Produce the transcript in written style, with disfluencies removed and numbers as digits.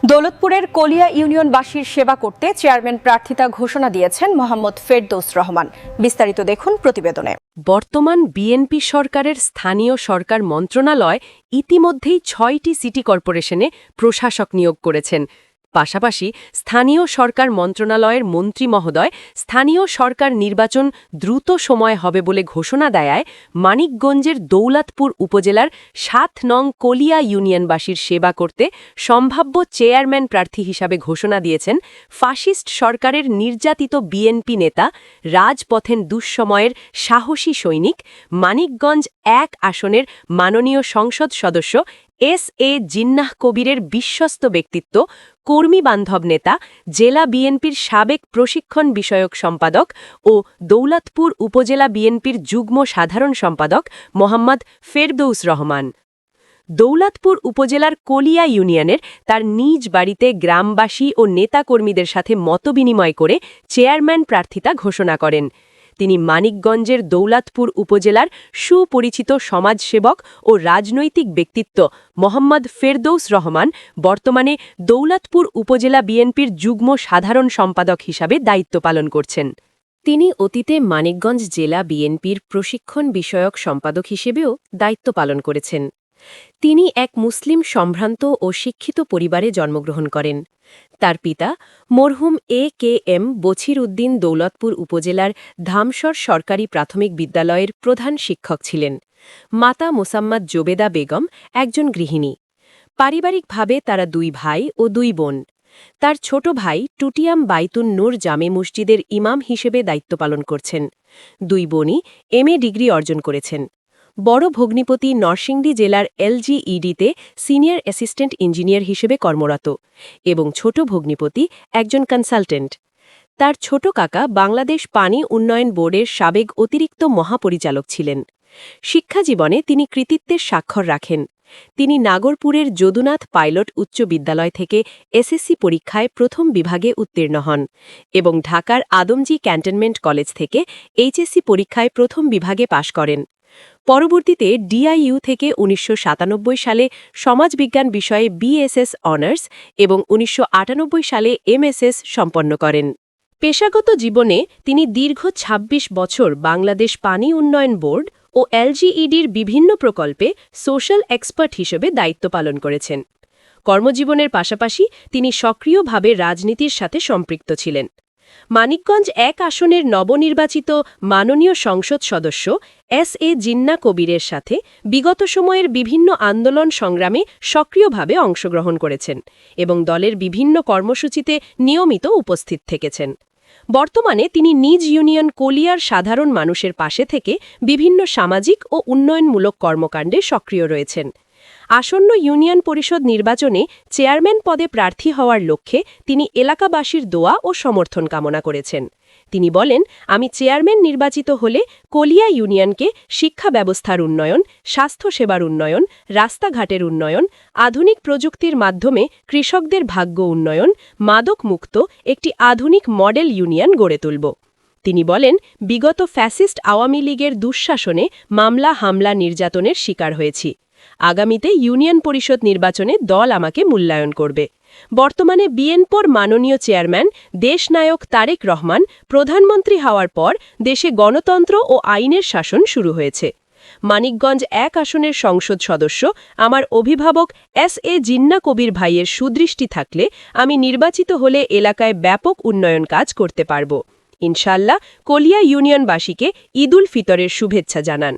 দৌলতপুরের কলিয়া ইউনিয়নবাসীর সেবা করতে চেয়ারম্যান প্রার্থিতা ঘোষণা দিয়েছেন মোহাম্মদ ফেরদৌস রহমান। বিস্তারিত দেখুন প্রতিবেদনে। বর্তমান বিএনপি সরকারের স্থানীয় সরকার মন্ত্রণালয় ইতিমধ্যেই ৬টি সিটি কর্পোরেশনে প্রশাসক নিয়োগ করেছেন। পাশাপাশি স্থানীয় সরকার মন্ত্রণালয়ের মন্ত্রী মহোদয় স্থানীয় সরকার নির্বাচন দ্রুত সময় হবে বলে ঘোষণা দেয়ায় মানিকগঞ্জের দৌলতপুর উপজেলার ৭ নং কলিয়া ইউনিয়নবাসীর সেবা করতে সম্ভাব্য চেয়ারম্যান প্রার্থী হিসাবে ঘোষণা দিয়েছেন ফাসিস্ট সরকারের নির্যাতিত বিএনপি নেতা, রাজপথের দুঃসময়ের সাহসী সৈনিক, মানিকগঞ্জ ১ আসনের মাননীয় সংসদ সদস্য এস.এ. জিন্নাহ কবিরের বিশ্বস্ত ব্যক্তিত্ব, কর্মীবান্ধব নেতা, জেলা বিএনপির সাবেক প্রশিক্ষণ বিষয়ক সম্পাদক ও দৌলতপুর উপজেলা বিএনপির যুগ্ম সাধারণ সম্পাদক মোহাম্মদ ফেরদৌস রহমান। দৌলতপুর উপজেলার কলিয়া ইউনিয়নের তার নিজ বাড়িতে গ্রামবাসী ও নেতাকর্মীদের সাথে মতবিনিময় করে চেয়ারম্যান প্রার্থিতা ঘোষণা করেন। তিনি মানিকগঞ্জের দৌলতপুর উপজেলার সুপরিচিত সমাজসেবক ও রাজনৈতিক ব্যক্তিত্ব মোহাম্মদ ফেরদৌস রহমান বর্তমানে দৌলতপুর উপজেলা বিএনপির যুগ্ম সাধারণ সম্পাদক হিসাবে দায়িত্ব পালন করছেন। তিনি অতীতে মানিকগঞ্জ জেলা বিএনপির প্রশিক্ষণ বিষয়ক সম্পাদক হিসেবেও দায়িত্ব পালন করেছেন। তিনি এক মুসলিম সম্ভ্রান্ত ও শিক্ষিত পরিবারে জন্মগ্রহণ করেন। তার পিতা মরহুম এ.কে.এম. বছির উদ্দিন দৌলতপুর উপজেলার ধামসর সরকারি প্রাথমিক বিদ্যালয়ের প্রধান শিক্ষক ছিলেন। মাতা মোসাম্মদ জোবেদা বেগম একজন গৃহিণী। পারিবারিকভাবে তারা 2 ভাই ও 2 বোন। তার ছোট ভাই টুটিয়াম বাইতুন নূর জামে মসজিদের ইমাম হিসেবে দায়িত্ব পালন করছেন। 2 বোনই এমএ ডিগ্রি অর্জন করেছেন। বড় ভগ্নিপতি নরসিংদী জেলার এলজিইডিতে সিনিয়র অ্যাসিস্ট্যান্ট ইঞ্জিনিয়ার হিসেবে কর্মরত এবং ছোট ভগ্নিপতি একজন কনসালটেন্ট। তার ছোট কাকা বাংলাদেশ পানি উন্নয়ন বোর্ডের সাবেক অতিরিক্ত মহাপরিচালক ছিলেন। শিক্ষাজীবনে তিনি কৃতিত্বের স্বাক্ষর রাখেন। তিনি নাগরপুরের যদুনাথ পাইলট উচ্চ বিদ্যালয় থেকে এসএসসি পরীক্ষায় প্রথম বিভাগে উত্তীর্ণ হন এবং ঢাকার আদমজী ক্যান্টনমেন্ট কলেজ থেকে এইচএসসি পরীক্ষায় প্রথম বিভাগে পাশ করেন। পরবর্তীতে ডিআইইউ থেকে ১৯৯৭ সালে সমাজবিজ্ঞান বিষয়ে বিএসএস অনার্স এবং ১৯৯৮ সালে এমএসএস সম্পন্ন করেন। পেশাগত জীবনে তিনি দীর্ঘ ২৬ বছর বাংলাদেশ পানি উন্নয়ন বোর্ড ও এলজিইডির বিভিন্ন প্রকল্পে সোশ্যাল এক্সপার্ট হিসেবে দায়িত্ব পালন করেছেন। কর্মজীবনের পাশাপাশি তিনি সক্রিয়ভাবে রাজনীতির সাথে সম্পৃক্ত ছিলেন। মানিকগঞ্জ ১ আসনের নবনির্বাচিত মাননীয় সংসদ সদস্য এস.এ. জিন্নাহ কবিরের সাথে বিগত সময়ের বিভিন্ন আন্দোলন সংগ্রামে সক্রিয়ভাবে অংশগ্রহণ করেছেন এবং দলের বিভিন্ন কর্মসূচিতে নিয়মিত উপস্থিত থেকেছেন। বর্তমানে তিনি নিজ ইউনিয়ন কলিয়ার সাধারণ মানুষের পাশে থেকে বিভিন্ন সামাজিক ও উন্নয়নমূলক কর্মকাণ্ডে সক্রিয় রয়েছেন। আসন্ন ইউনিয়ন পরিষদ নির্বাচনে চেয়ারম্যান পদে প্রার্থী হওয়ার লক্ষ্যে তিনি এলাকাবাসীর দোয়া ও সমর্থন কামনা করেছেন। তিনি বলেন, আমি চেয়ারম্যান নির্বাচিত হলে কলিয়া ইউনিয়নকে শিক্ষা ব্যবস্থার উন্নয়ন, স্বাস্থ্যসেবার উন্নয়ন, রাস্তাঘাটের উন্নয়ন, আধুনিক প্রযুক্তির মাধ্যমে কৃষকদের ভাগ্য উন্নয়ন, মাদকমুক্ত একটি আধুনিক মডেল ইউনিয়ন গড়ে তুলব। তিনি বলেন, বিগত ফ্যাসিস্ট আওয়ামী লীগের দুঃশাসনে মামলা হামলা নির্যাতনের শিকার হয়েছি। আগামীতে ইউনিয়ন পরিষদ নির্বাচনে দল আমাকে মূল্যায়ন করবে। বর্তমানে বিএনপির মাননীয় চেয়ারম্যান দেশনায়ক তারেক রহমান প্রধানমন্ত্রী হওয়ার পর দেশে গণতন্ত্র ও আইনের শাসন শুরু হয়েছে। মানিকগঞ্জ ১ আসনের সংসদ সদস্য আমার অভিভাবক এস.এ. জিন্নাহ কবির ভাইয়ের সুদৃষ্টি থাকলে আমি নির্বাচিত হলে এলাকায় ব্যাপক উন্নয়ন কাজ করতে পারব। ইনশাআল্লাহ কলিয়া ইউনিয়নবাসীকে ঈদুল ফিতরের শুভেচ্ছা জানান।